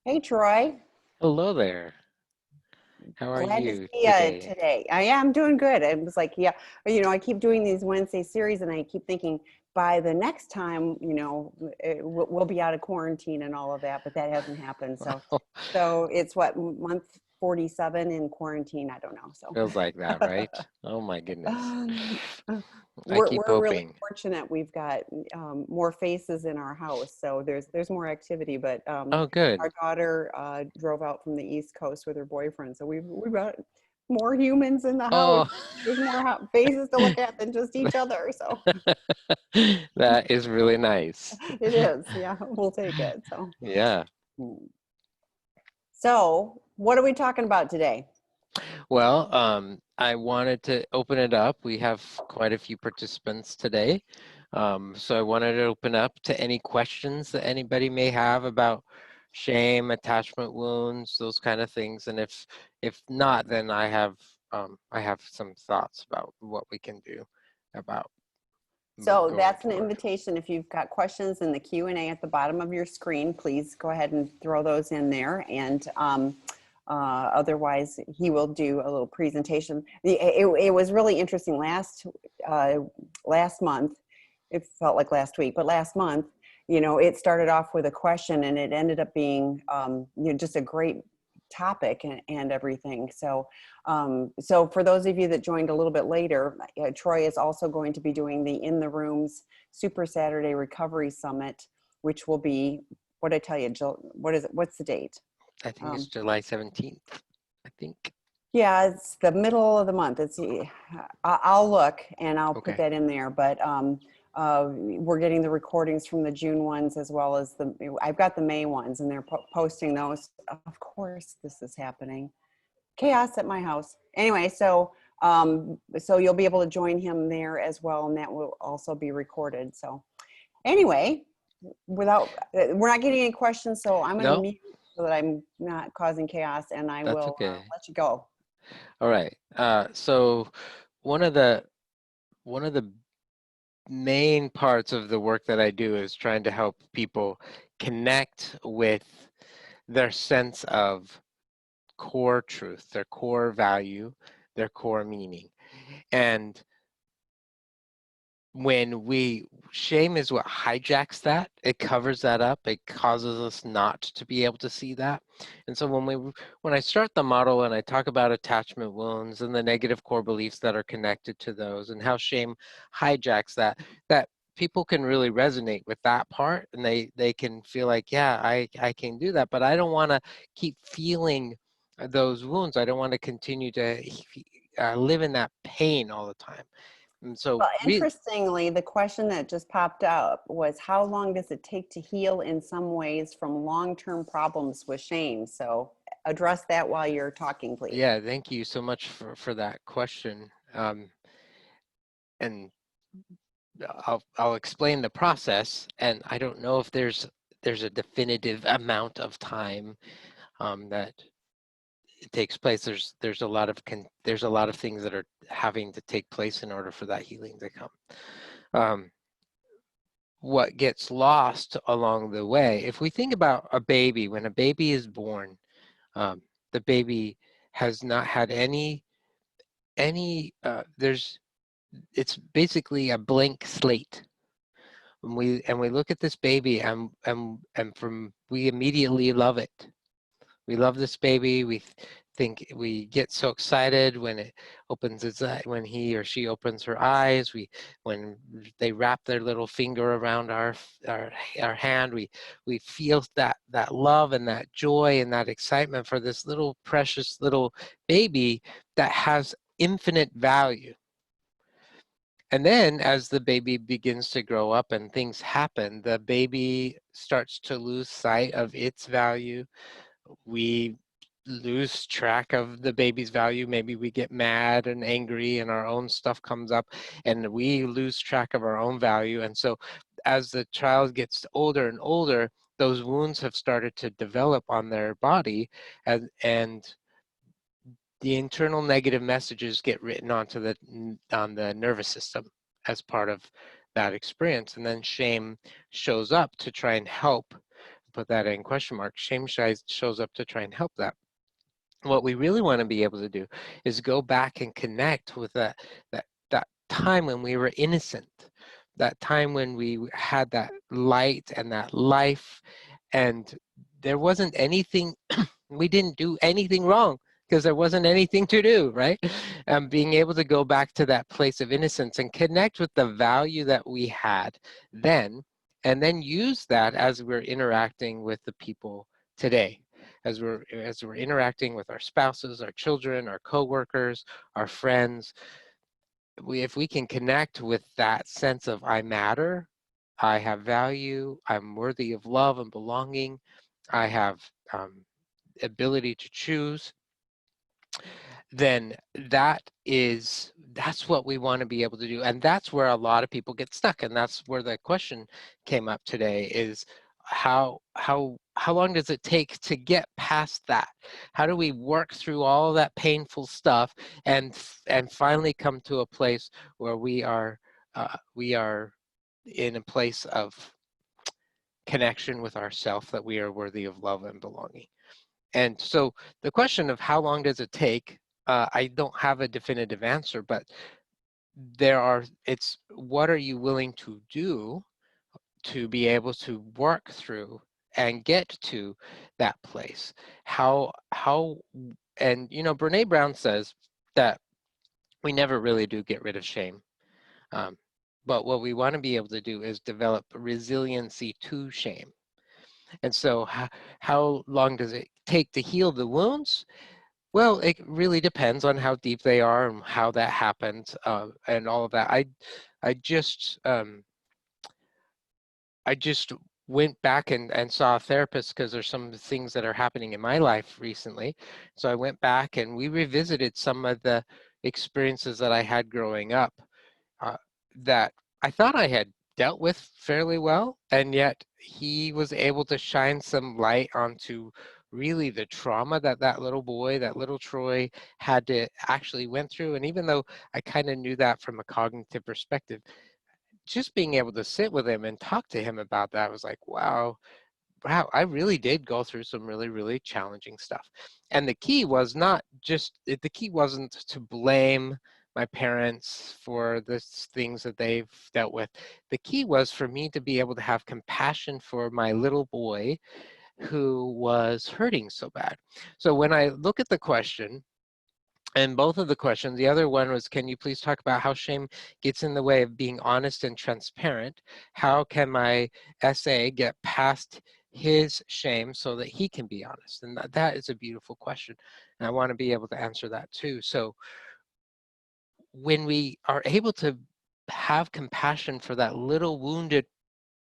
Hey Troy, Hello there. How are glad to you see you today? today. I'm doing good. I was like, yeah, I keep doing these Wednesday series, and I keep thinking by the next time, we'll be out of quarantine and all of that, but that hasn't happened. So it's what month 47 in quarantine. I don't know. Feels like that, right? Oh my goodness. Um, I we're keep we're really hoping. fortunate. We've got more faces in our house, so there's more activity. But Oh, good. our daughter drove out from the East Coast with her boyfriend, so we've got more humans in the house. Oh, There's more faces to look at than just each other. So that is really nice. it is. Yeah, we'll take it. Yeah. So what are we talking about today? Well, I wanted to open it up. We have quite a few participants today. So I wanted to open up to any questions that anybody may have about shame, attachment wounds, those kind of things. And if not, then I have some thoughts about what we can do about So going that's an forward. invitation. If you've got questions in the Q&A at the bottom of your screen, please go ahead and throw those in there. And otherwise, he will do a little presentation. It was really interesting last month. It felt like last week, but last month, it started off with a question, and it ended up being just a great topic and everything. So for those of you that joined a little bit later, Troy is also going to be doing the In the Rooms Super Saturday Recovery Summit, which will be, what did I tell you, Jill, what is it? What's the date? I think it's Um, July 17th, I think. yeah, it's the middle of the month. I'll look and I'll put Okay. that in there, but we're getting the recordings from the June ones as well as I've got the May ones, and they're posting those. Of course, this is happening. Chaos at my house. Anyway, so you'll be able to join him there as well, and that will also be recorded. So anyway, without we're not getting any questions, so I'm going to No, mute so that I'm not causing chaos, and I that's will okay. let you go. All right. So one of the one of the main parts of the work that I do is trying to help people connect with their sense of core truth, their core value, their core meaning. And when we shame is what hijacks that, it covers that up, it causes us not to be able to see that. And so when I start the model and I talk about attachment wounds and the negative core beliefs that are connected to those and how shame hijacks that people can really resonate with that part, and they can feel like, yeah, I can do that, but I don't want to keep feeling those wounds. I don't want to continue to live in that pain all the time. And so Well, interestingly, the question that just popped up was, how long does it take to heal in some ways from long-term problems with shame? So address that while you're talking, please. yeah, thank you so much for that question. And I'll explain the process. And I don't know if there's a definitive amount of time that it takes place. There's a lot of things that are having to take place in order for that healing to come. Um, what gets lost along the way, if we think about a baby, when a baby is born, the baby has not had any there's it's basically a blank slate. And we look at this baby, and from we immediately love it. We love this baby. Think we get so excited when it opens its eye, when he or she opens her eyes. When they wrap their little finger around our our hand, we feel that love and that joy and that excitement for this little precious little baby that has infinite value. And then as the baby begins to grow up and things happen, the baby starts to lose sight of its value. We lose track of the baby's value. Maybe we get mad and angry and our own stuff comes up and we lose track of our own value. And so as the child gets older and older, those wounds have started to develop on their body, and the internal negative messages get written on the nervous system as part of that experience. And then shame shows up to try and help put that in question mark. Shame shows up to try and help that. What we really want to be able to do is go back and connect with that time when we were innocent, that time when we had that light and that life, and there wasn't anything, we didn't do anything wrong because there wasn't anything to do, right? Being able to go back to that place of innocence and connect with the value that we had then, and then use that as we're interacting with the people today, as we're interacting with our spouses, our children, our coworkers, our friends. If we can connect with that sense of I matter, I have value, I'm worthy of love and belonging, I have ability to choose, then that's what we want to be able to do. And that's where a lot of people get stuck. And that's where the question came up today is how long does it take to get past that? How do we work through all that painful stuff and finally come to a place where we are in a place of connection with ourself, that we are worthy of love and belonging? And so the question of how long does it take, I don't have a definitive answer, but it's what are you willing to do to be able to work through and get to that place? And Brene Brown says that we never really do get rid of shame. But what we want to be able to do is develop resiliency to shame. And so how long does it take to heal the wounds? Well, it really depends on how deep they are and how that happened, and all of that. I just I just went back and saw a therapist because there's some things that are happening in my life recently. So I went back and we revisited some of the experiences that I had growing up, uh, that I thought I had dealt with fairly well, and yet he was able to shine some light onto really the trauma that that little boy, that little Troy, had to actually went through. And even though I kind of knew that from a cognitive perspective, just being able to sit with him and talk to him about that was like, wow, I really did go through some really, really challenging stuff. And the key wasn't to blame my parents for the things that they've dealt with. The key was for me to be able to have compassion for my little boy who was hurting so bad. So when I look at the question, and both of the questions, the other one was, can you please talk about how shame gets in the way of being honest and transparent? How can my SA get past his shame so that he can be honest? And that is a beautiful question. And I want to be able to answer that too. So when we are able to have compassion for that little wounded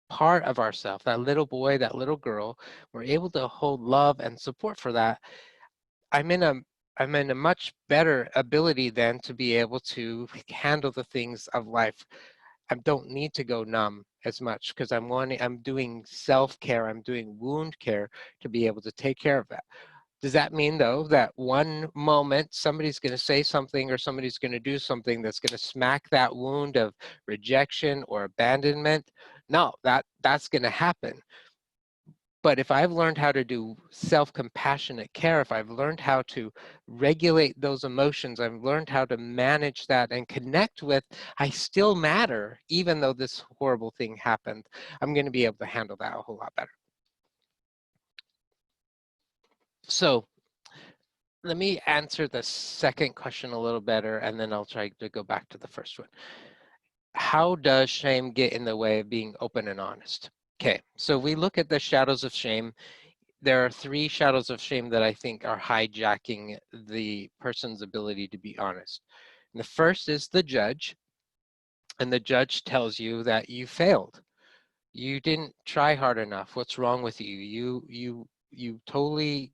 part of ourselves, that little boy, that little girl, we're able to hold love and support for that. I'm in a much better ability then to be able to handle the things of life. I don't need to go numb as much because I'm doing self-care, I'm doing wound care to be able to take care of that. Does that mean though that one moment somebody's going to say something or somebody's going to do something that's going to smack that wound of rejection or abandonment? No, that's going to happen. But if I've learned how to do self-compassionate care, if I've learned how to regulate those emotions, I've learned how to manage that and connect with, I still matter, even though this horrible thing happened, I'm going to be able to handle that a whole lot better. So let me answer the second question a little better, and then I'll try to go back to the first one. How does shame get in the way of being open and honest? Okay, so we look at the shadows of shame. There are 3 shadows of shame that I think are hijacking the person's ability to be honest. And the first is the judge, and the judge tells you that you failed. You didn't try hard enough. What's wrong with you? You totally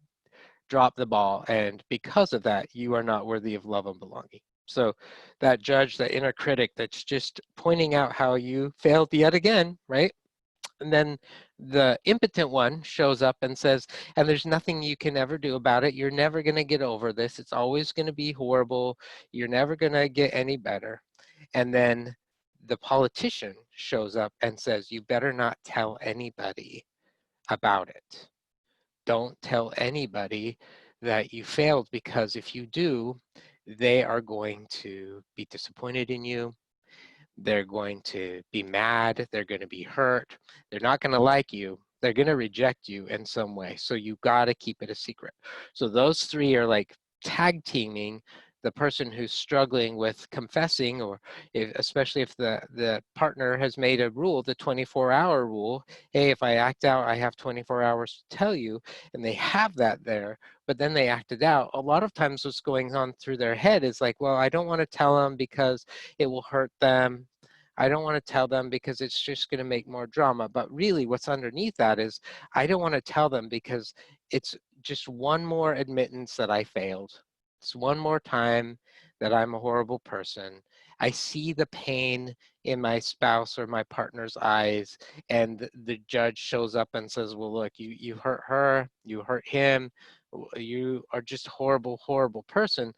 dropped the ball, and because of that, you are not worthy of love and belonging. So that judge, that inner critic that's just pointing out how you failed yet again, right? And then the impotent one shows up and says, and there's nothing you can ever do about it. You're never going to get over this. It's always going to be horrible. You're never going to get any better. And then the politician shows up and says, you better not tell anybody about it. Don't tell anybody that you failed, because if you do, they are going to be disappointed in you. They're going to be mad. They're going to be hurt. They're not going to like you. They're going to reject you in some way. So you got to keep it a secret. So those three are like tag teaming the person who's struggling with confessing, or especially if the partner has made a rule, the 24-hour rule. Hey, if I act out, I have 24 hours to tell you, and they have that there, but then they acted out. A lot of times what's going on through their head is like, well, I don't want to tell them because it will hurt them. I don't want to tell them because it's just going to make more drama. But really what's underneath that is, I don't want to tell them because it's just one more admittance that I failed. It's one more time that I'm a horrible person. I see the pain in my spouse or my partner's eyes, and the judge shows up and says, well, look, you hurt her, you hurt him, you are just a horrible, horrible person.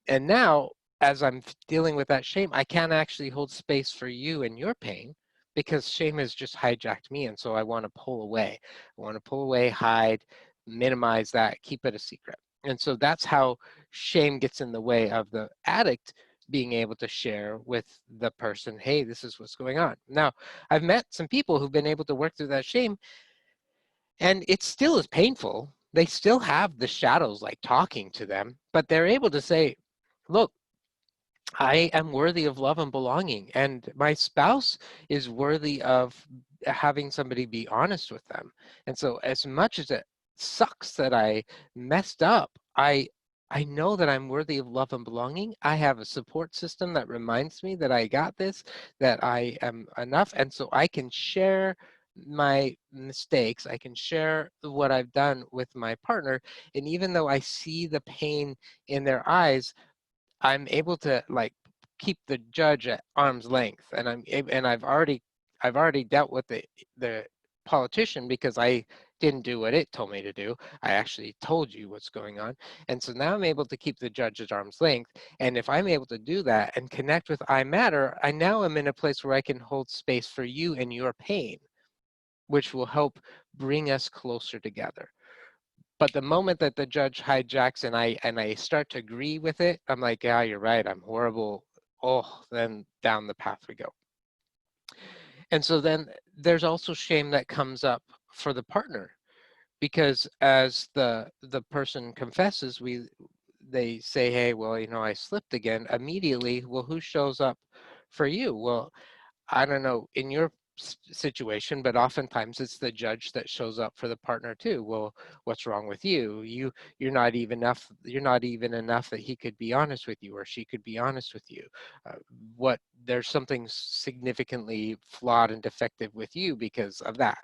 And now, as I'm dealing with that shame, I can't actually hold space for you and your pain, because shame has just hijacked me. And so I want to pull away. I want to pull away, hide, minimize that, keep it a secret. And so that's how shame gets in the way of the addict being able to share with the person, hey, this is what's going on. Now, I've met some people who've been able to work through that shame, and it still is painful. They still have the shadows like talking to them, but they're able to say, look, I am worthy of love and belonging, and my spouse is worthy of having somebody be honest with them. And so as much as it sucks that I messed up, I know that I'm worthy of love and belonging. I have a support system that reminds me that I got this, that I am enough, and so I can share my mistakes. I can share what I've done with my partner, and even though I see the pain in their eyes, I'm able to like keep the judge at arm's length, and I've already dealt with the politician, because I didn't do what it told me to do. I actually told you what's going on. And so now I'm able to keep the judge at arm's length. And if I'm able to do that and connect with I Matter, I now am in a place where I can hold space for you and your pain, which will help bring us closer together. But the moment that the judge hijacks and I start to agree with it, I'm like, yeah, you're right, I'm horrible. Oh, then down the path we go. And so then there's also shame that comes up for the partner, because as the person confesses, they say, hey, well, I slipped again. Immediately, well, who shows up for you? Well, I don't know in your situation, but oftentimes it's the judge that shows up for the partner too. Well, what's wrong with you? You're not even enough. You're not even enough that he could be honest with you, or she could be honest with you. What There's something significantly flawed and defective with you because of that.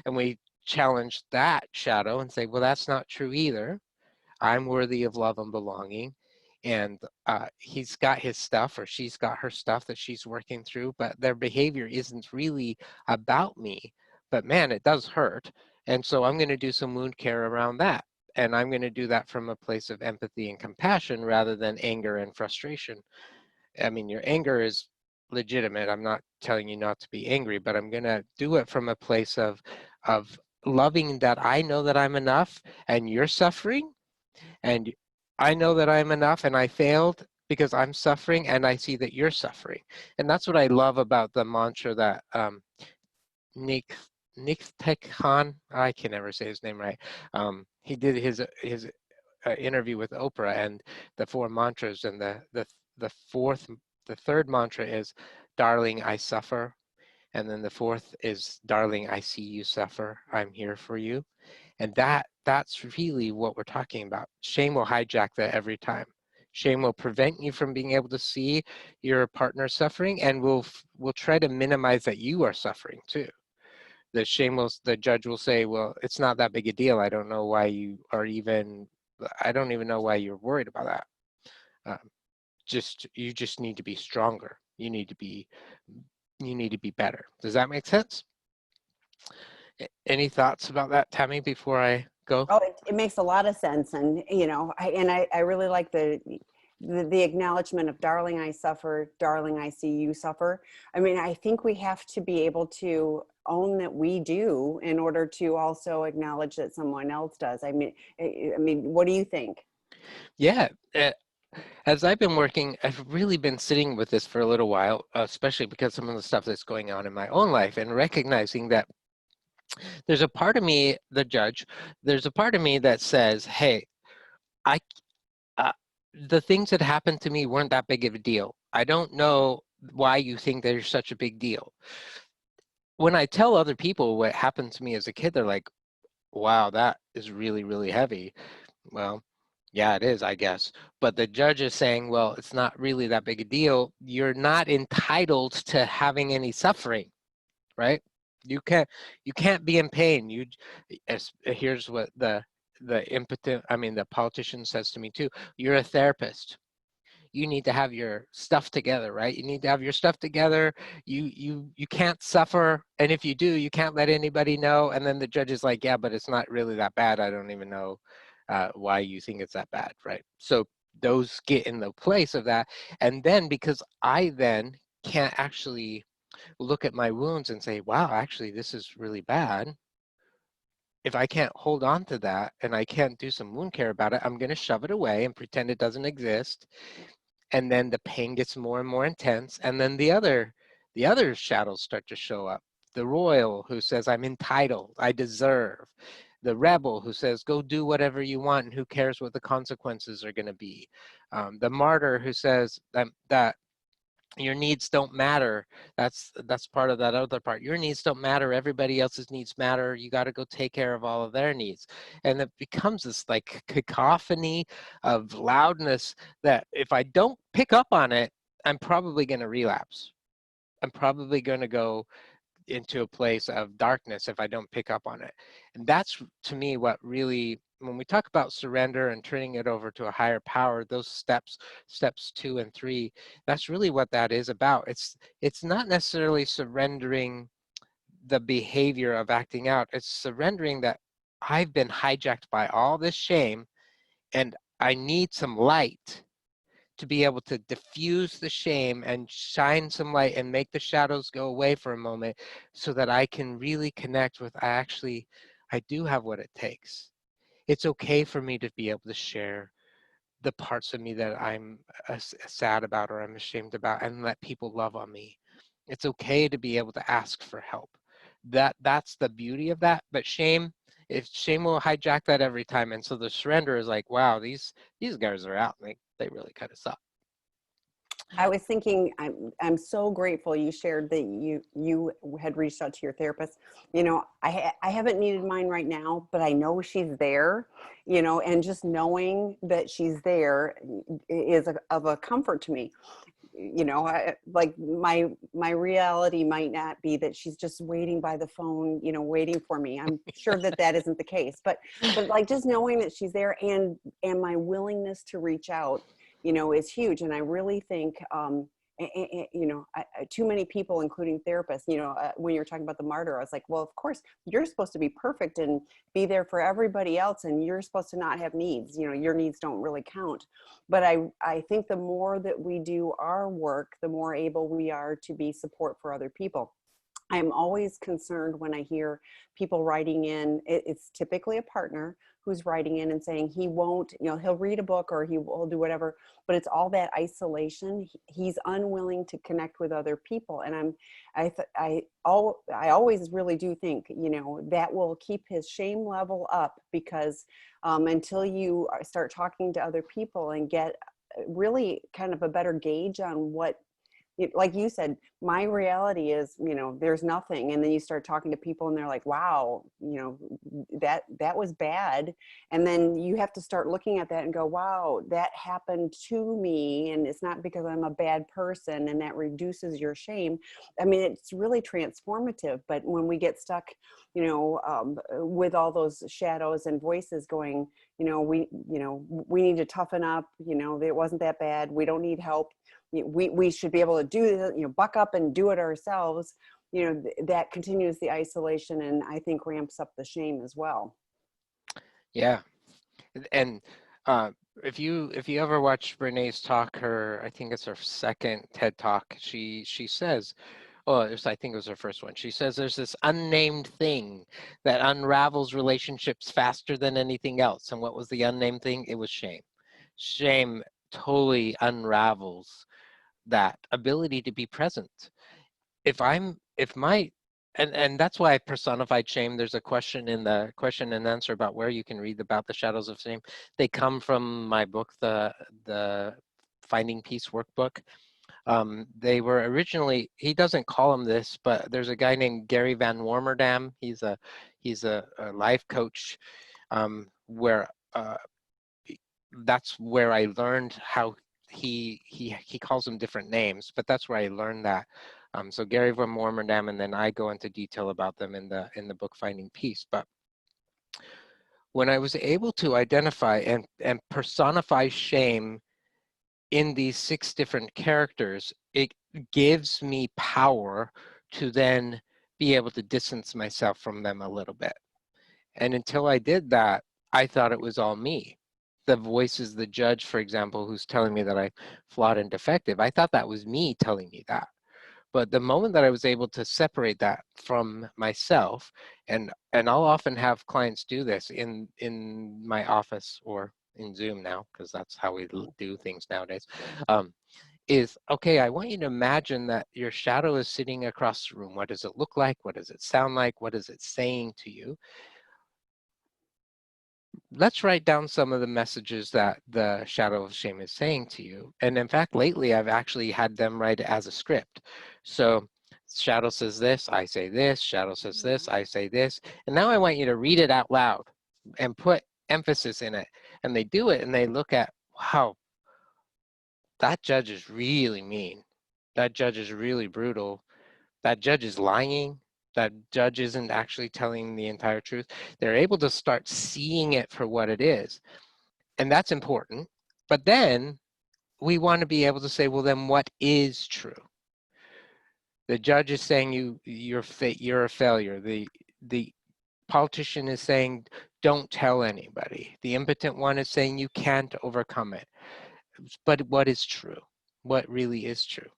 And we challenge that shadow and say, well, that's not true either. I'm worthy of love and belonging. And he's got his stuff, or she's got her stuff that she's working through, but their behavior isn't really about me. But man, it does hurt. And so I'm going to do some wound care around that. And I'm going to do that from a place of empathy and compassion rather than anger and frustration. I mean, your anger is legitimate. I'm not telling you not to be angry, but I'm going to do it from a place of loving that I know that I'm enough and you're suffering, and I know that I'm enough and I failed because I'm suffering, and I see that you're suffering. And that's what I love about the mantra that Nick Thich Khan, I can never say his name right. He did his interview with Oprah, and the four mantras, and the third mantra is, darling, I suffer. And then the fourth is, darling, I see you suffer. I'm here for you. And that's really what we're talking about. Shame will hijack that every time. Shame will prevent you from being able to see your partner suffering, and will try to minimize that you are suffering too. The judge will say, well, it's not that big a deal. I don't know why I don't even know why you're worried about that. You just need to be stronger. You need to be better. Does that make sense? Any thoughts about that, Tammy, before I go? Oh, it makes a lot of sense. And, I really like the acknowledgement of, darling, I suffer, darling, I see you suffer. I mean, I think we have to be able to own that we do in order to also acknowledge that someone else does. I mean, what do you think? Yeah. As I've been working, I've really been sitting with this for a little while, especially because some of the stuff that's going on in my own life, and recognizing that there's a part of me, the judge, there's a part of me that says, hey, I, uh, the things that happened to me weren't that big of a deal. I don't know why you think they're such a big deal. When I tell other people what happened to me as a kid, they're like, wow, that is really, really heavy. Well, yeah, it is, I guess. But the judge is saying, well, it's not really that big a deal. You're not entitled to having any suffering, right? You can't you can't be in pain. Here's what the politician says to me too. You're a therapist. You need to have your stuff together, right? You need to have your stuff together. You can't suffer, and if you do, you can't let anybody know. And then the judge is like, yeah, but it's not really that bad. I don't even know why you think it's that bad, right? So those get in the place of that, and then because I then can't actually look at my wounds and say, wow, actually, this is really bad. If I can't hold on to that and I can't do some wound care about it, I'm going to shove it away and pretend it doesn't exist. And then the pain gets more and more intense. And then the other shadows start to show up. The royal who says, I'm entitled, I deserve. The rebel who says, go do whatever you want and who cares what the consequences are going to be. The martyr who says that your needs don't matter. That's part of that other part. Your needs don't matter, everybody else's needs matter. You got to go take care of all of their needs. And it becomes this like cacophony of loudness that if I don't pick up on it, I'm probably going to relapse. I'm probably going to go into a place of darkness if I don't pick up on it. And that's to me what really, when we talk about surrender and turning it over to a higher power, those steps 2 and 3, that's really what that is about. It's not necessarily surrendering the behavior of acting out. It's surrendering that I've been hijacked by all this shame and I need some light to be able to diffuse the shame and shine some light and make the shadows go away for a moment so that I can really connect with I do have what it takes. It's okay for me to be able to share the parts of me that I'm sad about or I'm ashamed about and let people love on me. It's okay to be able to ask for help. That's the beauty of that. But if shame will hijack that every time. And so the surrender is like, wow, these guys are out and they really kind of suck. I was thinking, I'm so grateful you shared that you had reached out to your therapist. I haven't needed mine right now, but I know she's there. And just knowing that she's there is of a comfort to me. Like my reality might not be that she's just waiting by the phone, waiting for me. I'm sure that that isn't the case, but like just knowing that she's there and my willingness to reach out, is huge. And I really think, too many people, including therapists, when you're talking about the martyr, I was like, well, of course you're supposed to be perfect and be there for everybody else. And you're supposed to not have needs, your needs don't really count. But I think the more that we do our work, the more able we are to be support for other people. I'm always concerned when I hear people writing in, it's typically a partner who's writing in and saying he won't, he'll read a book or he will do whatever, but it's all that isolation. He's unwilling to connect with other people. And I always really do think, that will keep his shame level up because until you start talking to other people and get really kind of a better gauge on what, like you said, my reality is, there's nothing. And then you start talking to people and they're like, wow, that was bad. And then you have to start looking at that and go, wow, that happened to me. And it's not because I'm a bad person, and that reduces your shame. I mean, it's really transformative. But when we get stuck, with all those shadows and voices going, we need to toughen up, it wasn't that bad. We don't need help. We should be able to do this, buck up and do it ourselves. That continues the isolation and I think ramps up the shame as well. Yeah, and if you ever watch Renee's talk, I think it's her second TED talk. She says Oh, I think it was her first one. She says there's this unnamed thing that unravels relationships faster than anything else. And what was the unnamed thing? It was shame. Shame totally unravels that ability to be present. If my, and that's why I personified shame. There's a question in the question and answer about where you can read about the shadows of shame. They come from my book, the Finding Peace workbook. They were originally, he doesn't call him this, but there's a guy named Gary Van Warmerdam. He's a life coach, where that's where I learned how he calls them different names, but that's where I learned that. So Gary Van Warmerdam, and then I go into detail about them in the book Finding Peace. But when I was able to identify and personify shame in these 6 different characters, it gives me power to then be able to distance myself from them a little bit. And until I did that, I thought it was all me. The voice is the judge, for example, who's telling me that I'm flawed and defective. I thought that was me telling me that. But the moment that I was able to separate that from myself, and I'll often have clients do this in my office or in Zoom now, because that's how we do things nowadays, is, okay, I want you to imagine that your shadow is sitting across the room. What does it look like? What does it sound like? What is it saying to you? Let's write down some of the messages that the shadow of shame is saying to you. And in fact, lately I've actually had them write it as a script. So shadow says this, I say this, shadow says this, I say this. And now I want you to read it out loud and put emphasis in it. And they do it and they look at, wow, that judge is really mean. That judge is really brutal. That judge is lying. That judge isn't actually telling the entire truth. They're able to start seeing it for what it is. And that's important. But then we want to be able to say, well, then what is true? The judge is saying you're a failure. The politician is saying, don't tell anybody. The impotent one is saying you can't overcome it. But what is true? What really is true?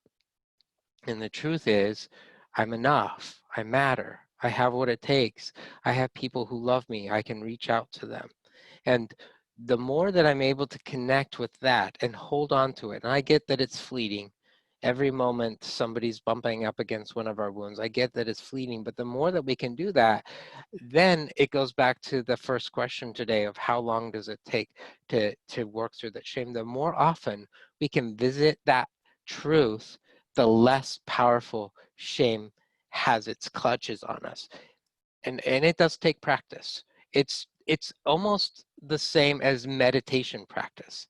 And the truth is, I'm enough. I matter. I have what it takes. I have people who love me. I can reach out to them. And the more that I'm able to connect with that and hold on to it, and I get that it's fleeting. Every moment somebody's bumping up against one of our wounds, I get that it's fleeting, but the more that we can do that, then it goes back to the first question today of how long does it take to work through that shame. The more often we can visit that truth, the less powerful shame has its clutches on us. And it does take practice. It's almost the same as meditation practice.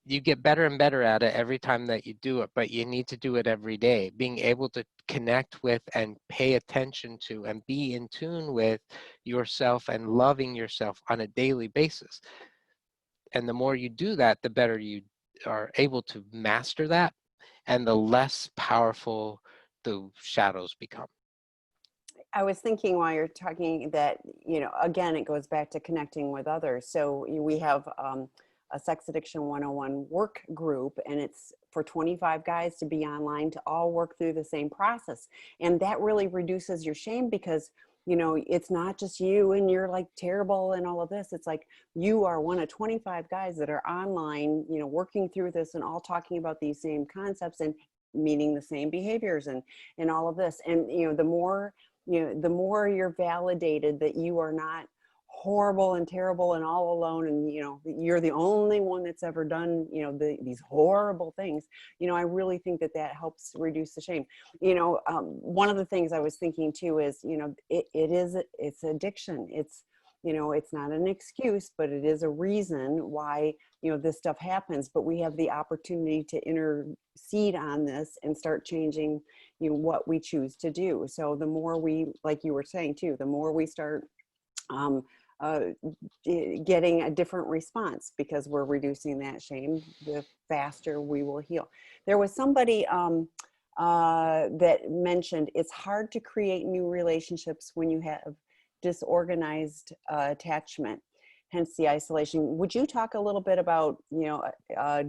You get better and better at it every time that you do it, but you need to do it every day. Being able to connect with and pay attention to and be in tune with yourself and loving yourself on a daily basis. And the more you do that, the better you are able to master that, and the less powerful the shadows become. I was thinking while you're talking that, again, it goes back to connecting with others. So we have a Sex Addiction 101 work group, and it's for 25 guys to be online to all work through the same process. And that really reduces your shame because, it's not just you and you're like terrible and all of this. It's like you are one of 25 guys that are online, working through this and all talking about these same concepts and meeting the same behaviors and all of this. And, the more you're validated that you are not horrible and terrible and all alone, and you're the only one that's ever done these horrible things, I really think that helps reduce the shame. One of the things I was thinking too is it's addiction. It's not an excuse, but it is a reason why this stuff happens. But we have the opportunity to intercede on this and start changing what we choose to do. So the more we, like you were saying too, the more we start getting a different response because we're reducing that shame, the faster we will heal. There was somebody that mentioned it's hard to create new relationships when you have disorganized attachment, hence the isolation. Would you talk a little bit about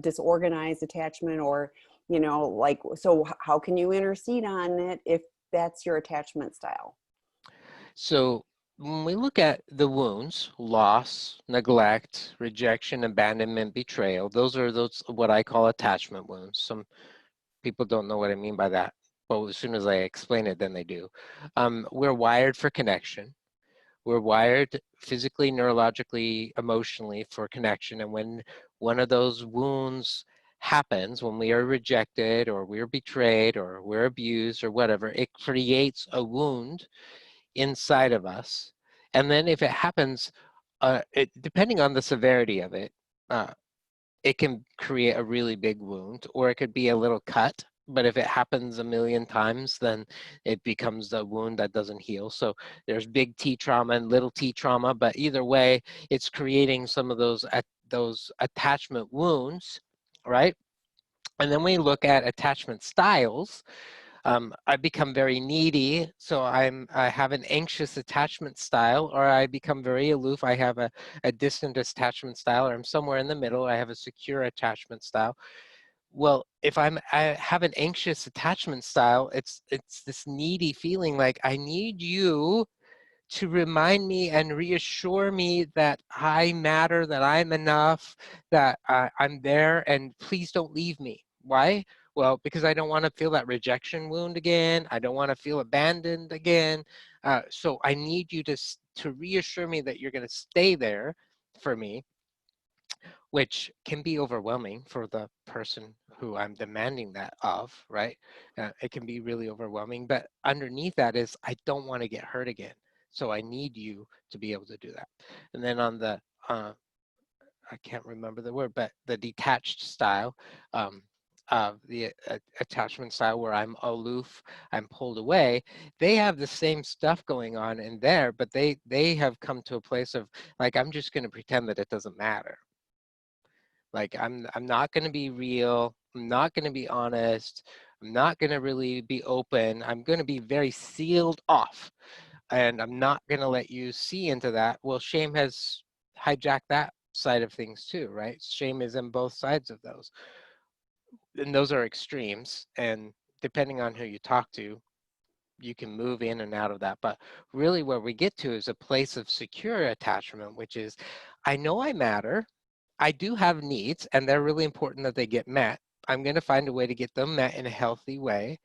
disorganized attachment, or you know, like, so how can you intercede on it if that's your attachment style? So when we look at the wounds, loss, neglect, rejection, abandonment, betrayal, those what I call attachment wounds. Some people don't know what I mean by that, but as soon as I explain it, then they do. We're wired for connection. We're wired physically, neurologically, emotionally for connection. And when one of those wounds happens, when we are rejected or we're betrayed or we're abused or whatever, it creates a wound inside of us. And then if it happens, depending on the severity of it, uh, it can create a really big wound, or it could be a little cut. But if it happens a million times, then it becomes a wound that doesn't heal. So there's big T trauma and little T trauma, but either way, it's creating some of those attachment wounds, right? And then we look at attachment styles. I become very needy, so I have an anxious attachment style, or I become very aloof. I have a distant attachment style, or I'm somewhere in the middle. I have a secure attachment style. Well, if I have an anxious attachment style, it's this needy feeling like I need you to remind me and reassure me that I matter, that I'm enough, that I'm there, and please don't leave me. Why? Well, because I don't want to feel that rejection wound again. I don't want to feel abandoned again. So I need you to reassure me that you're going to stay there for me, which can be overwhelming for the person who I'm demanding that of, right? It can be really overwhelming, but underneath that is I don't want to get hurt again. So I need you to be able to do that. And then on the, I can't remember the word, but the detached style, the attachment style where I'm aloof, I'm pulled away, they have the same stuff going on in there, but they have come to a place of like, I'm just going to pretend that it doesn't matter. Like I'm not going to be real. I'm not going to be honest. I'm not going to really be open. I'm going to be very sealed off, and I'm not going to let you see into that. Well, shame has hijacked that side of things too, right? Shame is in both sides of those. And those are extremes, and depending on who you talk to, you can move in and out of that. But really where we get to is a place of secure attachment, which is I know I matter. I do have needs, and they're really important that they get met. I'm going to find a way to get them met in a healthy way.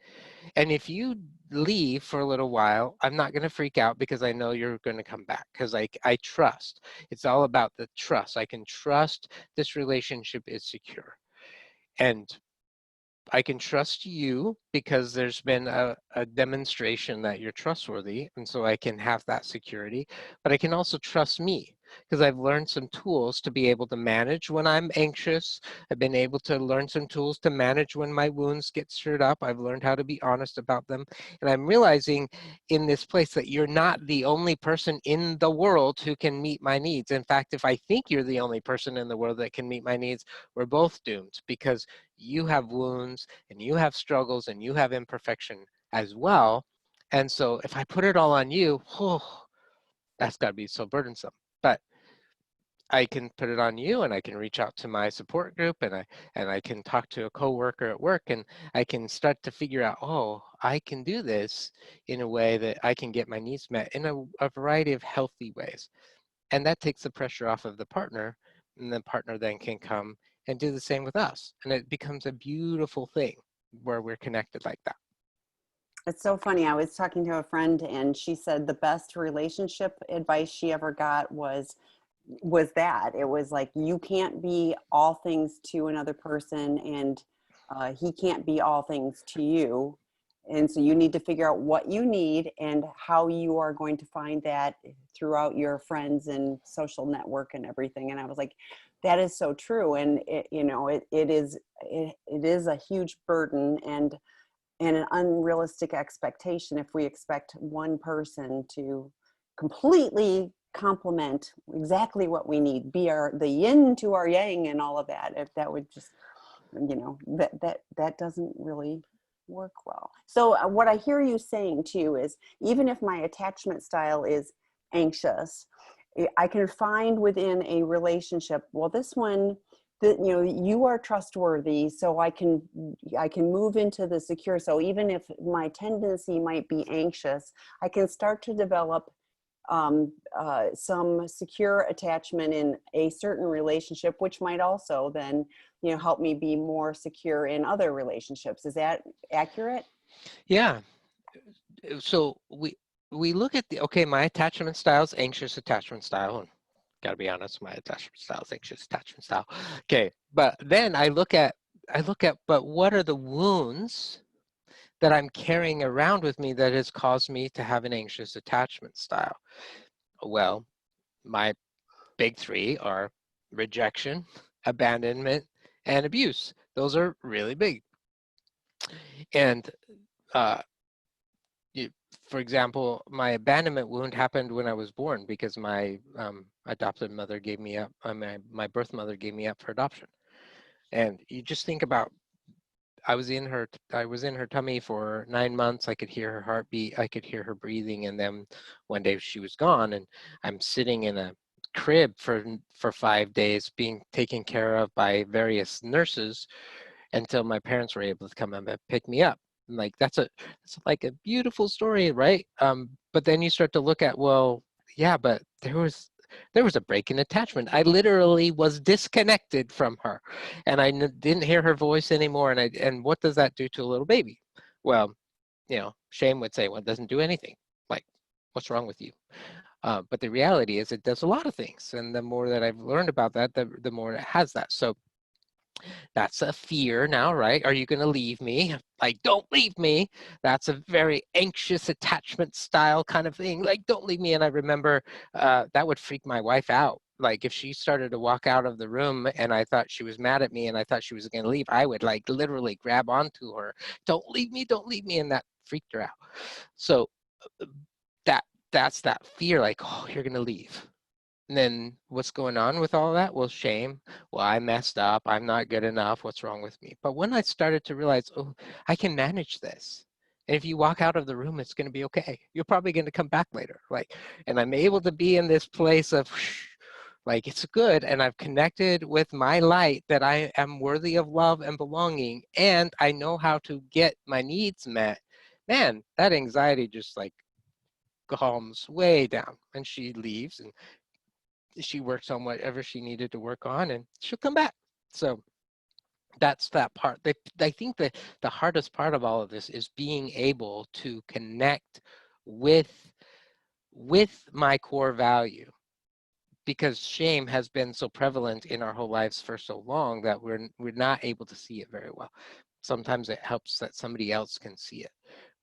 And if you leave for a little while, I'm not going to freak out because I know you're going to come back because I trust. It's all about the trust. I can trust this relationship is secure. And I can trust you because there's been a demonstration that you're trustworthy, and so I can have that security. But I can also trust me because I've learned some tools to be able to manage when I'm anxious. I've been able to learn some tools to manage when my wounds get stirred up. I've learned how to be honest about them. And I'm realizing in this place that you're not the only person in the world who can meet my needs. In fact, if I think you're the only person in the world that can meet my needs, we're both doomed because you have wounds and you have struggles and you have imperfection as well. And so if I put it all on you, oh, that's got to be so burdensome. But I can put it on you, and I can reach out to my support group, and I can talk to a coworker at work, and I can start to figure out, oh, I can do this in a way that I can get my needs met in a variety of healthy ways. And that takes the pressure off of the partner, and the partner then can come and do the same with us. And it becomes a beautiful thing where we're connected like that. It's so funny. I was talking to a friend and she said the best relationship advice she ever got was that it was like, you can't be all things to another person, and he can't be all things to you. And so you need to figure out what you need and how you are going to find that throughout your friends and social network and everything. And I was like, that is so true. And it, you know, it is a huge burden and an unrealistic expectation if we expect one person to completely complement exactly what we need, be the yin to our yang and all of that. If that would just, you know, that doesn't really work well. So what I hear you saying too is, even if my attachment style is anxious, I can find within a relationship, well, this one that, you know, you are trustworthy, so I can move into the secure. So even if my tendency might be anxious, I can start to develop some secure attachment in a certain relationship, which might also then, you know, help me be more secure in other relationships. Is that accurate? Yeah. So we look at okay, my attachment style is anxious attachment style. And gotta be honest, my attachment style is anxious attachment style. Okay, but then but what are the wounds that I'm carrying around with me that has caused me to have an anxious attachment style? Well, my big three are rejection, abandonment, and abuse. Those are really big. And uh, you, for example, my abandonment wound happened when I was born because my adopted mother gave me up. My birth mother gave me up for adoption. And you just think about, I was in her tummy for 9 months. I could hear her heartbeat. I could hear her breathing. And then one day she was gone, and I'm sitting in a crib for 5 days, being taken care of by various nurses until my parents were able to come and pick me up. And like that's like a beautiful story, right? But then you start to look at, well, yeah, but there was a break in attachment. I literally was disconnected from her, and I didn't hear her voice anymore. And what does that do to a little baby? Well, you know, shame would say, well, it doesn't do anything. Like, what's wrong with you? But the reality is, it does a lot of things. And the more that I've learned about that, the more it has that. So that's a fear now, right? Are you going to leave me? Like, don't leave me. That's a very anxious attachment style kind of thing. Like, don't leave me. And I remember that would freak my wife out. Like, if she started to walk out of the room and I thought she was mad at me and I thought she was going to leave, I would like literally grab onto her. Don't leave me. Don't leave me. And that freaked her out. So uh, that that's that fear, like, oh, you're going to leave. And then what's going on with all that? Well, shame. Well, I messed up. I'm not good enough. What's wrong with me? But when I started to realize, oh, I can manage this. And if you walk out of the room, it's going to be okay. You're probably going to come back later. Like, and I'm able to be in this place of like, it's good. And I've connected with my light that I am worthy of love and belonging. And I know how to get my needs met. Man, that anxiety just like calms way down. And she leaves, and she works on whatever she needed to work on, and she'll come back. So that's that part. I think that the hardest part of all of this is being able to connect with my core value, because shame has been so prevalent in our whole lives for so long that we're not able to see it very well. Sometimes it helps that somebody else can see it.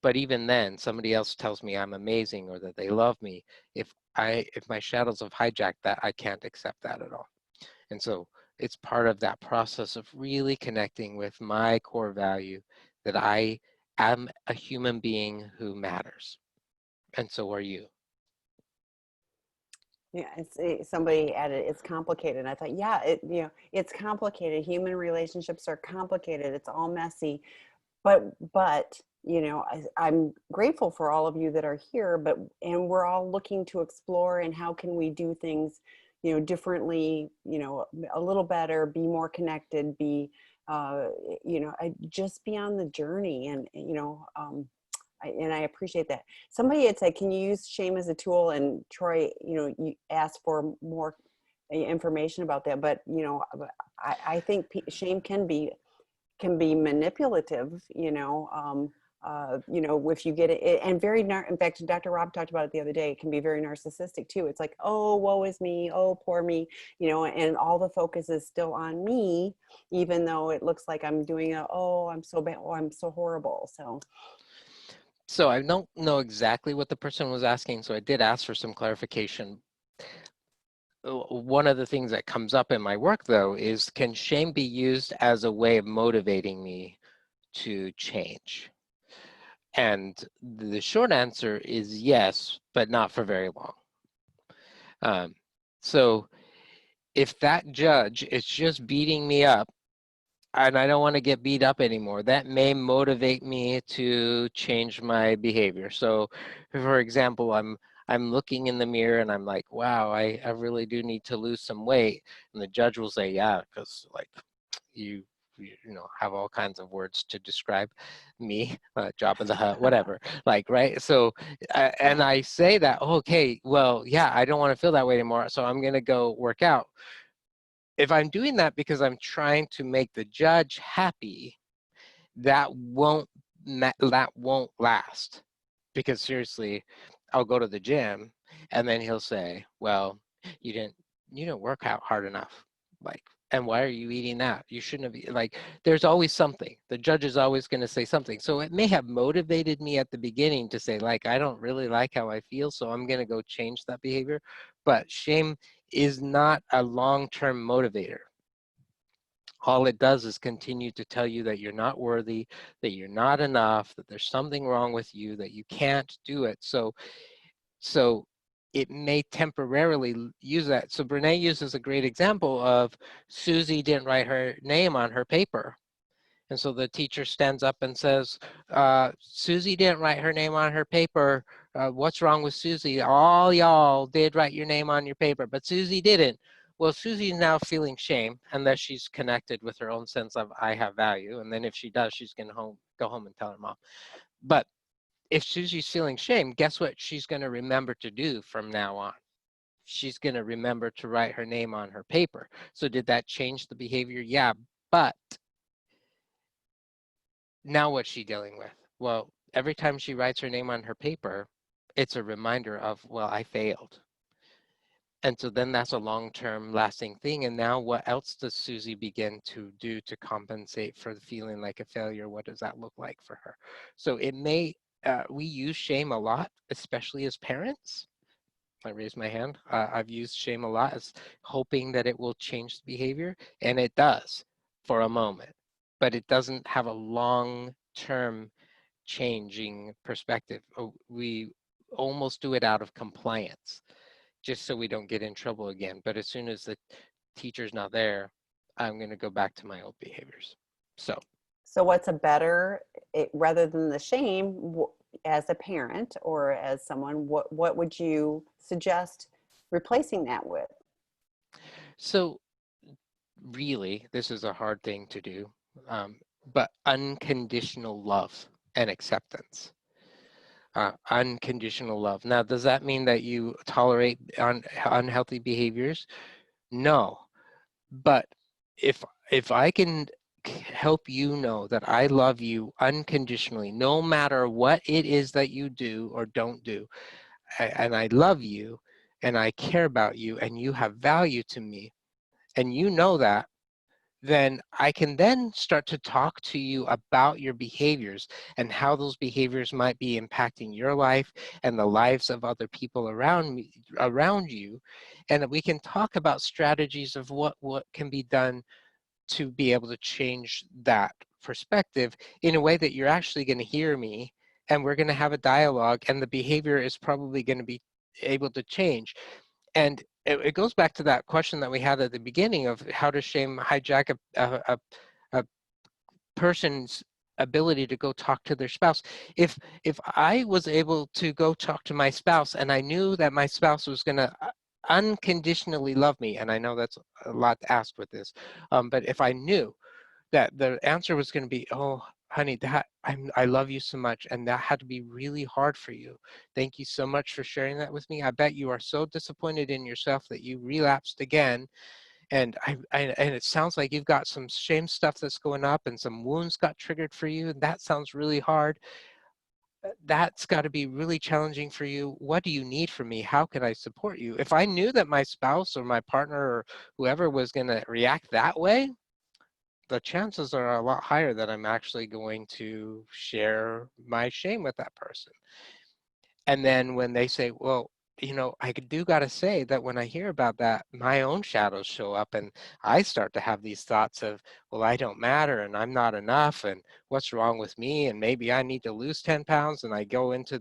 But even then, somebody else tells me I'm amazing or that they love me. If my shadows have hijacked that, I can't accept that at all. And so it's part of that process of really connecting with my core value, that I am a human being who matters. And so are you. Yeah, somebody added it's complicated. I thought, yeah, you know, it's complicated. Human relationships are complicated. It's all messy. But you know, I'm grateful for all of you that are here. And we're all looking to explore, and how can we do things, you know, differently, you know, a little better, be more connected, be, you know, just be on the journey, and you know. And I appreciate that. Somebody had said, can you use shame as a tool? And Troy, you know, you asked for more information about that. But, you know, I think shame can be manipulative, you know, if you get it, and in fact, Dr. Rob talked about it the other day, it can be very narcissistic too. It's like, oh, woe is me, oh, poor me, you know, and all the focus is still on me, even though it looks like I'm doing oh, I'm so bad, oh, I'm so horrible. So I don't know exactly what the person was asking, so I did ask for some clarification. One of the things that comes up in my work, though, is, can shame be used as a way of motivating me to change? And the short answer is yes, but not for very long. So if that judge is just beating me up and I don't want to get beat up anymore, that may motivate me to change my behavior. So, for example, I'm looking in the mirror and I'm like, wow, I really do need to lose some weight. And the judge will say, yeah, because like you have all kinds of words to describe me, Job of the Hut, whatever, like, right? So and I say that, okay, well, yeah, I don't want to feel that way anymore, so I'm going to go work out. If I'm doing that because I'm trying to make the judge happy, that won't last. Because seriously, I'll go to the gym and then he'll say, well, you didn't work out hard enough. Like, and why are you eating that? You shouldn't have like, there's always something. The judge is always going to say something. So it may have motivated me at the beginning to say, like, I don't really like how I feel, so I'm going to go change that behavior. But shame is not a long-term motivator. All it does is continue to tell you that you're not worthy, that you're not enough, that there's something wrong with you, that you can't do it. So it may temporarily use that. So Brene uses a great example of Susie didn't write her name on her paper. And so the teacher stands up and says, Susie didn't write her name on her paper. What's wrong with Susie? All y'all did write your name on your paper, but Susie didn't. Well, Susie's now feeling shame unless she's connected with her own sense of I have value. And then if she does, she's going to go home and tell her mom. But if Susie's feeling shame, guess what she's going to remember to do from now on? She's going to remember to write her name on her paper. So did that change the behavior? Yeah, but now what's she dealing with? Well, every time she writes her name on her paper, it's a reminder of, well, I failed. And so then that's a long-term lasting thing. And now what else does Susie begin to do to compensate for the feeling like a failure? What does that look like for her? So it may, we use shame a lot, especially as parents. I raise my hand. I've used shame a lot as hoping that it will change the behavior, and it does for a moment, but it doesn't have a long-term changing perspective. We almost do it out of compliance, just so we don't get in trouble again. But as soon as the teacher's not there, I'm going to go back to my old behaviors. So what's a better, rather than the shame, as a parent or as someone, what would you suggest replacing that with? So really, this is a hard thing to do, but unconditional love and acceptance. Unconditional love. Now, does that mean that you tolerate unhealthy behaviors? No, but if I can help you know that I love you unconditionally, no matter what it is that you do or don't do, and I love you, and I care about you, and you have value to me, and you know that, then I can then start to talk to you about your behaviors and how those behaviors might be impacting your life and the lives of other people around you. And we can talk about strategies of what can be done to be able to change that perspective in a way that you're actually going to hear me, and we're going to have a dialogue, and the behavior is probably going to be able to change. And it goes back to that question that we had at the beginning of how does shame hijack a person's ability to go talk to their spouse. If I was able to go talk to my spouse and I knew that my spouse was going to unconditionally love me, and I know that's a lot to ask with this, but if I knew that the answer was going to be, oh, honey, I love you so much, and that had to be really hard for you. Thank you so much for sharing that with me. I bet you are so disappointed in yourself that you relapsed again, and and it sounds like you've got some shame stuff that's going up, and some wounds got triggered for you, and that sounds really hard. That's got to be really challenging for you. What do you need from me? How can I support you? If I knew that my spouse or my partner or whoever was going to react that way, the chances are a lot higher that I'm actually going to share my shame with that person. And then when they say, well, I do got to say that when I hear about that, my own shadows show up, and I start to have these thoughts of, well, I don't matter, and I'm not enough, and what's wrong with me, and maybe I need to lose 10 pounds, and I go into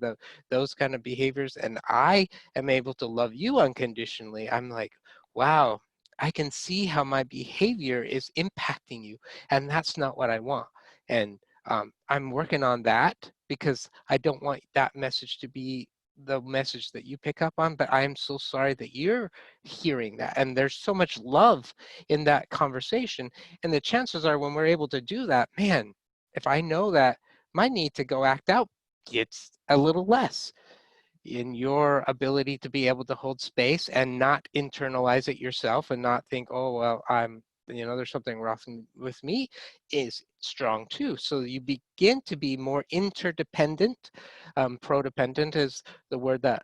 those kind of behaviors, and I am able to love you unconditionally. I'm like, wow, I can see how my behavior is impacting you, and that's not what I want. And I'm working on that because I don't want that message to be the message that you pick up on, but I am so sorry that you're hearing that. And there's so much love in that conversation. And the chances are when we're able to do that, man, if I know that my need to go act out gets a little less in your ability to be able to hold space and not internalize it yourself and not think, oh, well, there's something wrong with me, is strong too. So you begin to be more interdependent. Prodependent is the word that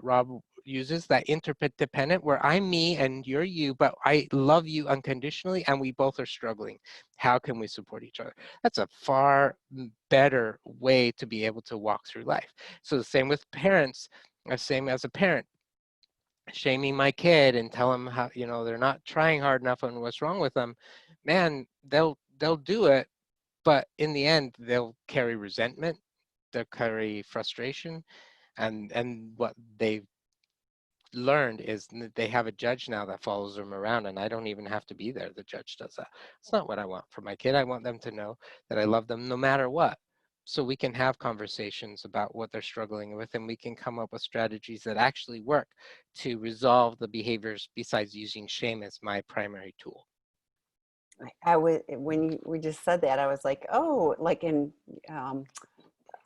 Rob uses, that interdependent, where I'm me and you're you, but I love you unconditionally and we both are struggling. How can we support each other? That's a far better way to be able to walk through life. So the same with parents, the same as a parent, shaming my kid and tell them how, they're not trying hard enough and what's wrong with them, man, they'll do it, but in the end, they'll carry resentment, they'll carry frustration, and what they've learned is that they have a judge now that follows them around, and I don't even have to be there. The judge does that. It's not what I want for my kid. I want them to know that I love them no matter what. So we can have conversations about what they're struggling with, and we can come up with strategies that actually work to resolve the behaviors besides using shame as my primary tool. I was, when we just said that, I was like, oh, like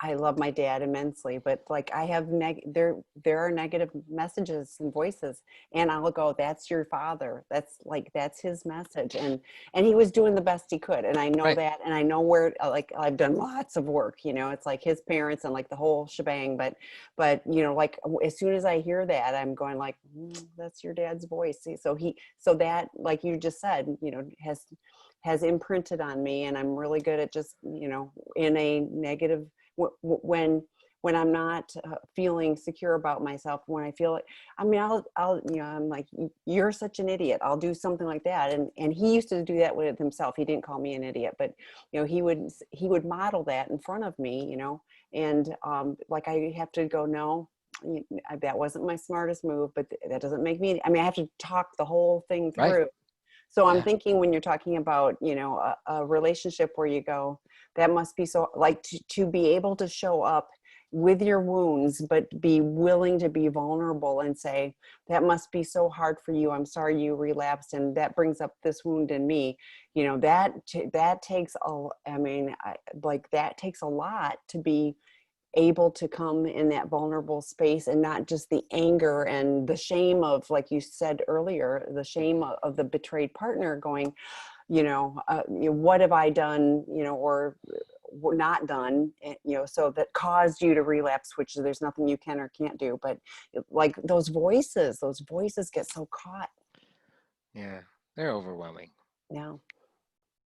I love my dad immensely, but like I have there are negative messages and voices, and I'll go, that's your father. That's his message, and he was doing the best he could, and I know Right. that, and I know where, like, I've done lots of work, it's like his parents and like the whole shebang, but like as soon as I hear that, I'm going like, that's your dad's voice. See, so that, like you just said, has imprinted on me, and I'm really good at just in a negative, when I'm not feeling secure about myself, when I feel it, I mean, I'll I'm like, you're such an idiot. I'll do something like that. And he used to do that with himself. He didn't call me an idiot, but he would model that in front of me, and like I have to go, no, that wasn't my smartest move, but that doesn't make me, I mean, I have to talk the whole thing Right. through. So I'm Yeah. thinking, when you're talking about, a relationship where you go, that must be so, like, to be able to show up with your wounds, but be willing to be vulnerable and say, that must be so hard for you. I'm sorry you relapsed, and that brings up this wound in me. That takes that takes a lot to be able to come in that vulnerable space, and not just the anger and the shame of, like you said earlier, the shame of the betrayed partner going, what have I done, or not done, so that caused you to relapse, which there's nothing you can or can't do. But like those voices get so caught. Yeah. They're overwhelming. Yeah.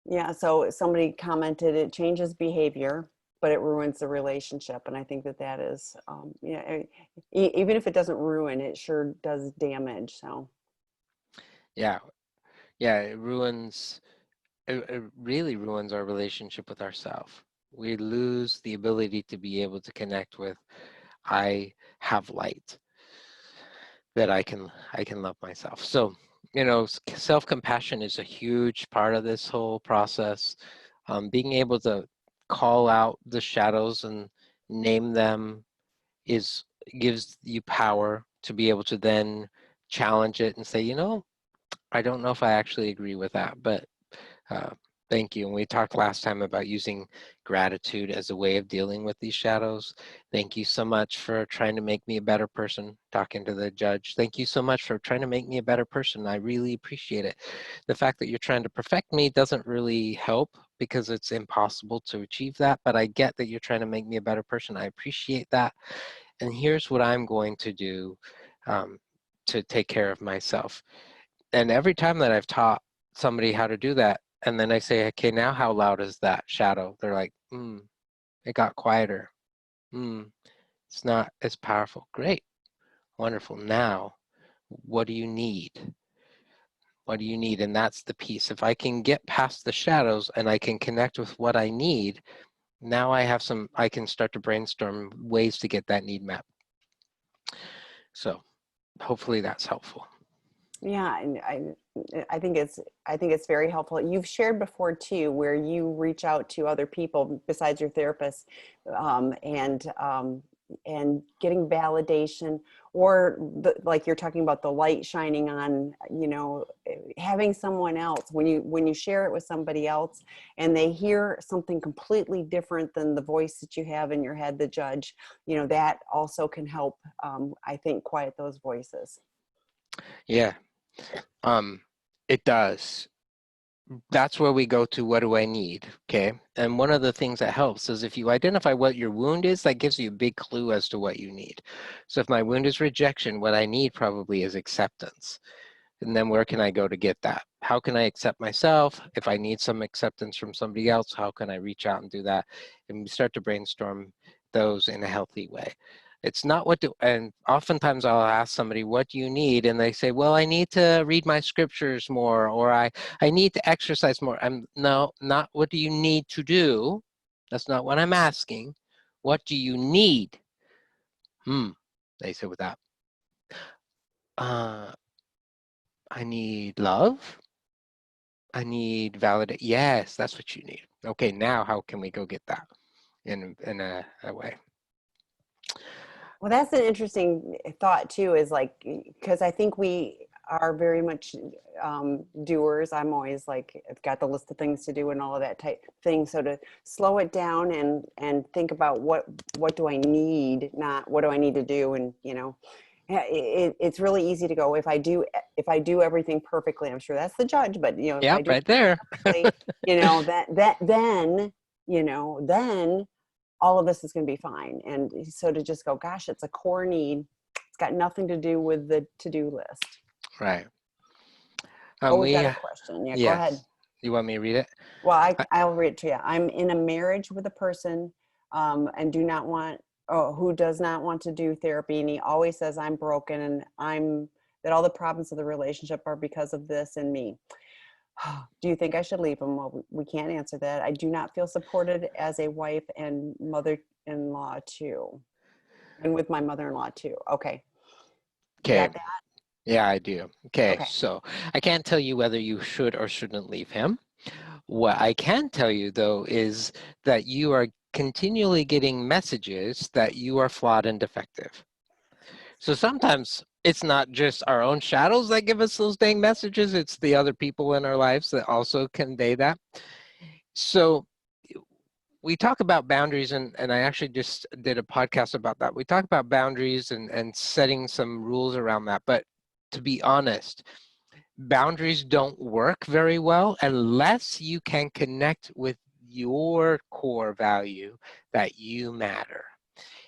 Yeah. So somebody commented, it changes behavior, but it ruins the relationship. And I think that is, even if it doesn't ruin, it sure does damage. So. Yeah. Yeah. It really ruins our relationship with ourselves. We lose the ability to be able to connect with, I have light, that I can love myself. So, self-compassion is a huge part of this whole process. Being able to call out the shadows and name them gives you power to be able to then challenge it and say, I don't know if I actually agree with that, but uh, thank you. And we talked last time about using gratitude as a way of dealing with these shadows. Thank you so much for trying to make me a better person, talking to the judge. Thank you so much for trying to make me a better person. I really appreciate it. The fact that you're trying to perfect me doesn't really help because it's impossible to achieve that, but I get that you're trying to make me a better person. I appreciate that. And here's what I'm going to do to take care of myself. And every time that I've taught somebody how to do that, and then I say, okay, now how loud is that shadow? They're like, it got quieter. It's not as powerful. Great, wonderful. Now, what do you need? What do you need? And that's the piece. If I can get past the shadows and I can connect with what I need, now I can start to brainstorm ways to get that need met. So hopefully that's helpful. Yeah, and I think it's very helpful. You've shared before too, where you reach out to other people besides your therapist, and and getting validation, or like you're talking about the light shining on, having someone else, when you share it with somebody else and they hear something completely different than the voice that you have in your head, the judge, that also can help, I think, quiet those voices. Yeah, it does. That's where we go to, what do I need? Okay. And one of the things that helps is if you identify what your wound is, that gives you a big clue as to what you need. So if my wound is rejection, what I need probably is acceptance. And then where can I go to get that? How can I accept myself? If I need some acceptance from somebody else, how can I reach out and do that? And we start to brainstorm those in a healthy way. It's not and oftentimes I'll ask somebody, what do you need? And they say, well, I need to read my scriptures more, or I need to exercise more. No, not what do you need to do? That's not what I'm asking. What do you need? They say with that. I need love. I need validate. Yes, that's what you need. Okay, now how can we go get that in a way? Well, that's an interesting thought too, is like, because I think we are very much doers. I'm always like, I've got the list of things to do and all of that type thing. So to slow it down and think about what do I need, not what do I need to do. And, it's really easy to go, if I do everything perfectly, I'm sure that's the judge, but if I Yep, do right there. perfectly, then all of this is going to be fine. And so to just go, gosh, it's a core need. It's got nothing to do with the to-do list. Right. Oh, we've got a question. Yeah, go ahead. Yes. You want me to read it? Well, I'll read it to you. I'm in a marriage with a person and who does not want to do therapy. And he always says I'm broken and that all the problems of the relationship are because of this and me. Do you think I should leave him? Well, we can't answer that. I do not feel supported as a wife and mother-in-law too. And with my mother-in-law too. Okay. You Okay. got that? Yeah, I do. Okay, Okay. so I can't tell you whether you should or shouldn't leave him. What I can tell you, though, is that you are continually getting messages that you are flawed and defective. So sometimes it's not just our own shadows that give us those dang messages, it's the other people in our lives that also convey that. So we talk about boundaries, and I actually just did a podcast about that. We talk about boundaries and setting some rules around that. But to be honest, boundaries don't work very well unless you can connect with your core value that you matter.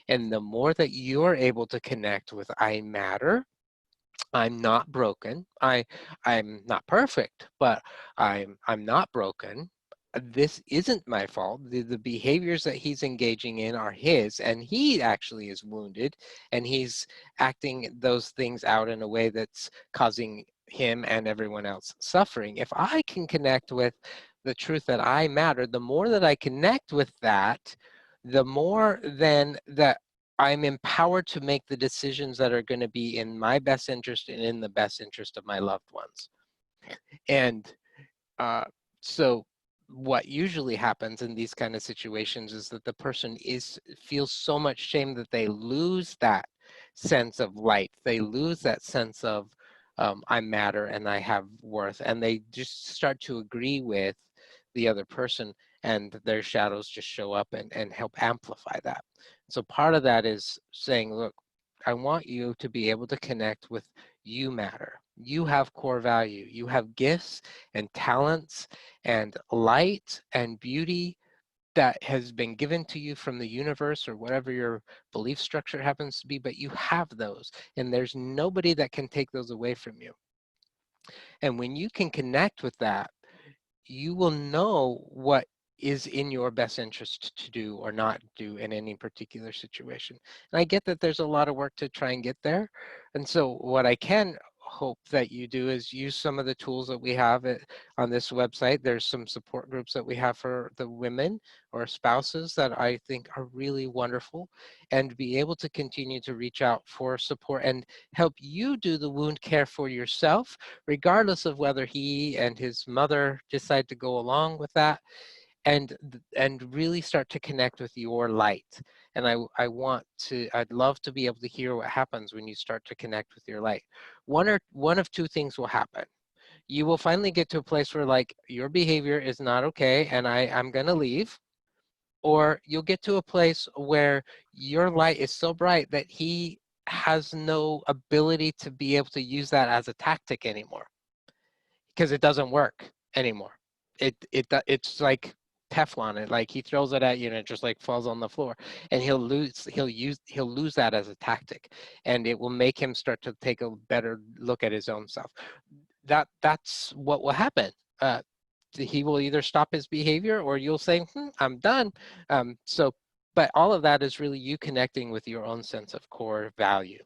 And the more that you're able to connect with I matter, I'm not broken, I'm not perfect, but I'm not broken. This isn't my fault. The behaviors that he's engaging in are his, and he actually is wounded, and he's acting those things out in a way that's causing him and everyone else suffering. If I can connect with the truth that I matter, the more that I connect with that, the more then that I'm empowered to make the decisions that are going to be in my best interest and in the best interest of my loved ones. And so what usually happens in these kind of situations is that the person feels so much shame that they lose that sense of light. They lose that sense of I matter and I have worth, and they just start to agree with the other person, and their shadows just show up and help amplify that. So part of that is saying, look, I want you to be able to connect with you matter. You have core value. You have gifts and talents and light and beauty that has been given to you from the universe or whatever your belief structure happens to be, but you have those, and there's nobody that can take those away from you. And when you can connect with that, you will know what is in your best interest to do or not do in any particular situation. And I get that there's a lot of work to try and get there. And so what I can hope that you do is use some of the tools that we have on this website. There's some support groups that we have for the women or spouses that I think are really wonderful, and be able to continue to reach out for support and help you do the wound care for yourself, regardless of whether he and his mother decide to go along with that. and really start to connect with your light. And I'd love to be able to hear what happens when you start to connect with your light. One of two things will happen. You will finally get to a place where like your behavior is not okay and I'm gonna leave. Or you'll get to a place where your light is so bright that he has no ability to be able to use that as a tactic anymore, because it doesn't work anymore. It's like Teflon. It like he throws it at you and it just like falls on the floor, and he'll lose that as a tactic, and it will make him start to take a better look at his own self. That's what will happen. He will either stop his behavior or you'll say, I'm done. But all of that is really you connecting with your own sense of core value.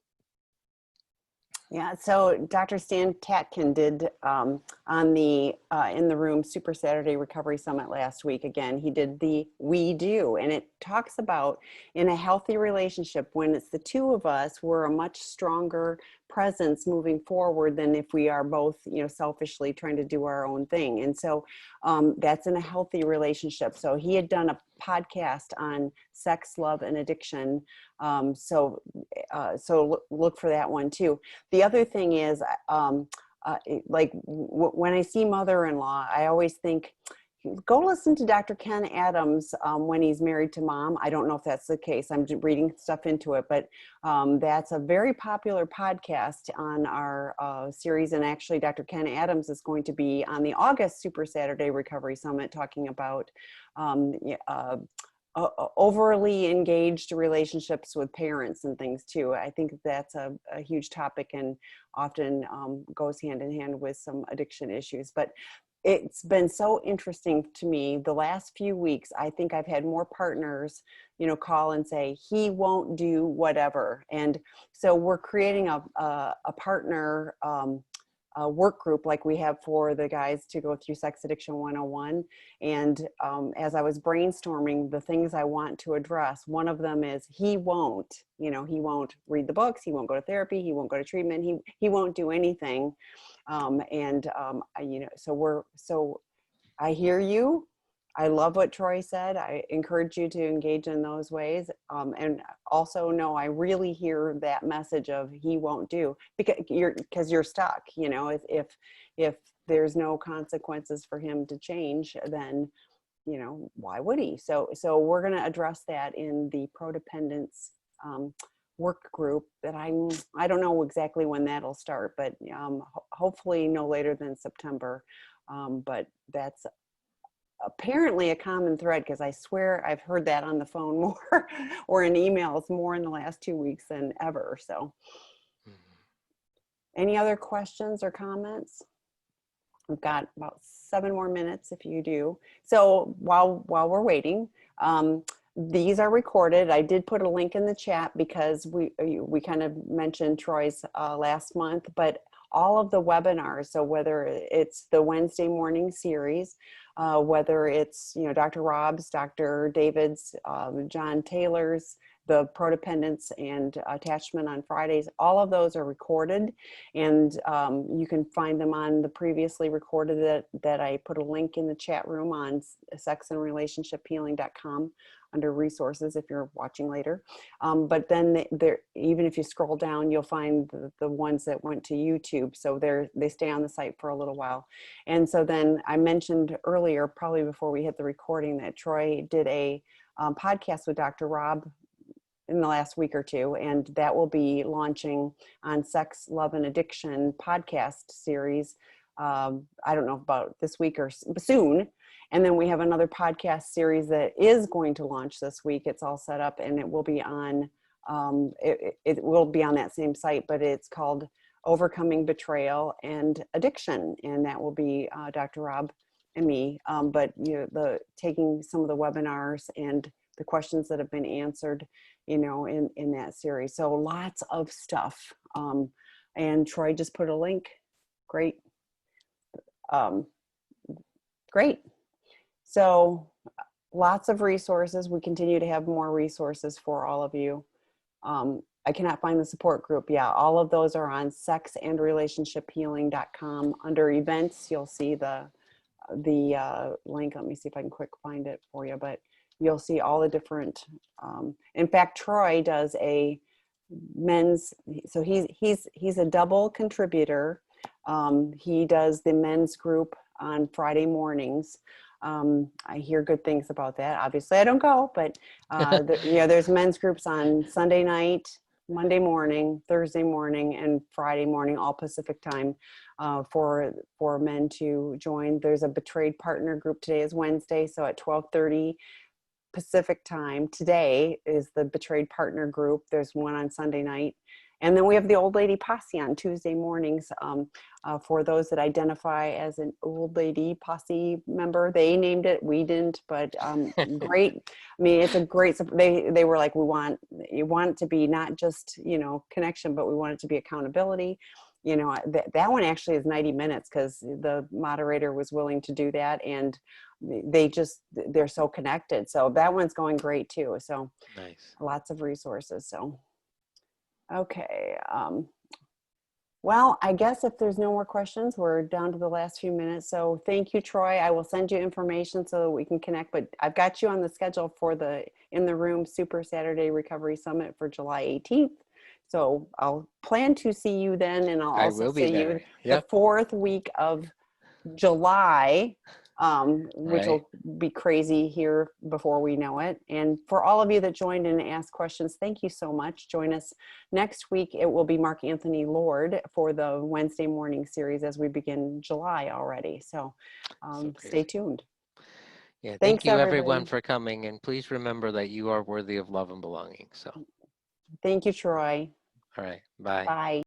Yeah, so Dr. Stan Tatkin did on the In the Room Super Saturday Recovery Summit last week. Again, he did the We Do, and it talks about in a healthy relationship, when it's the two of us, we're a much stronger presence moving forward than if we are both, selfishly trying to do our own thing. And so that's in a healthy relationship. So he had done a podcast on sex, love, and addiction. So look for that one too. The other thing is, when I see mother-in-law, I always think, go listen to Dr. Ken Adams when he's married to mom. I don't know if that's the case. I'm just reading stuff into it, but that's a very popular podcast on our series. And actually, Dr. Ken Adams is going to be on the August Super Saturday Recovery Summit talking about overly engaged relationships with parents and things too. I think that's a huge topic and often goes hand in hand with some addiction issues. But it's been so interesting to me the last few weeks. I think I've had more partners, call and say, he won't do whatever. And so we're creating a partner work group like we have for the guys to go through Sex Addiction 101. And as I was brainstorming the things I want to address, one of them is he won't read the books, he won't go to therapy, he won't go to treatment, he won't do anything. So I hear you. I love what Troy said. I encourage you to engage in those ways. And also know I really hear that message of he won't do, because you're stuck, if there's no consequences for him to change, then, why would he? So we're going to address that in the Prodependence work group that I don't know exactly when that'll start, but hopefully no later than September. But that's apparently a common thread, because I swear I've heard that on the phone more or in emails more in the last 2 weeks than ever. So any other questions or comments? We've got about 7 more minutes if you do. So while we're waiting, these are recorded. I did put a link in the chat because we kind of mentioned Troy's last month, but all of the webinars, so whether it's the Wednesday morning series, whether it's, Dr. Rob's, Dr. David's, John Taylor's, the Prodependence and Attachment on Fridays, all of those are recorded, and you can find them on the previously recorded that I put a link in the chat room on sexandrelationshiphealing.com under resources if you're watching later. But then even if you scroll down, you'll find the ones that went to YouTube. So they stay on the site for a little while. And so then I mentioned earlier, probably before we hit the recording, that Troy did a podcast with Dr. Rob in the last week or two, and that will be launching on Sex, Love, and Addiction podcast series. I don't know about this week or soon. And then we have another podcast series that is going to launch this week. It's all set up, and it will be on it will be on that same site, but it's called Overcoming Betrayal and Addiction, and that will be Dr. Rob and me. But taking some of the webinars and the questions that have been answered, in that series. So lots of stuff. And Troy just put a link. Great. Great. So lots of resources. We continue to have more resources for all of you. I cannot find the support group. Yeah, all of those are on sexandrelationshiphealing.com. Under events, you'll see the link. Let me see if I can quick find it for you, but you'll see all the different, in fact, Troy does a men's, so he's a double contributor. He does the men's group on Friday mornings. I hear good things about that. Obviously I don't go, but there's men's groups on Sunday night, Monday morning, Thursday morning, and Friday morning, all Pacific time, for men to join. There's a betrayed partner group. Today is Wednesday, so at 12:30 Pacific time today is the betrayed partner group. There's one on Sunday night. And then we have the old lady posse on Tuesday mornings, for those that identify as an old lady posse member. They named it, we didn't, but great. I mean, it's a great, they were like, you want it to be not just, connection, but we want it to be accountability. That one actually is 90 minutes because the moderator was willing to do that, and they're so connected. So that one's going great too. So Nice. Lots of resources. So, okay. Well, I guess if there's no more questions, we're down to the last few minutes. So thank you, Troy. I will send you information so that we can connect, but I've got you on the schedule for the In the Room Super Saturday Recovery Summit for July 18th. So I'll plan to see you then, and I'll also see you the fourth week of July, which will be crazy here before we know it. And for all of you that joined and asked questions, thank you so much. Join us next week. It will be Mark Anthony Lord for the Wednesday morning series as we begin July already. So, stay tuned. Yeah, Thanks, thank you everybody. everyone for coming, and please remember that you are worthy of love and belonging. So thank you, Troy. all right, bye. Bye.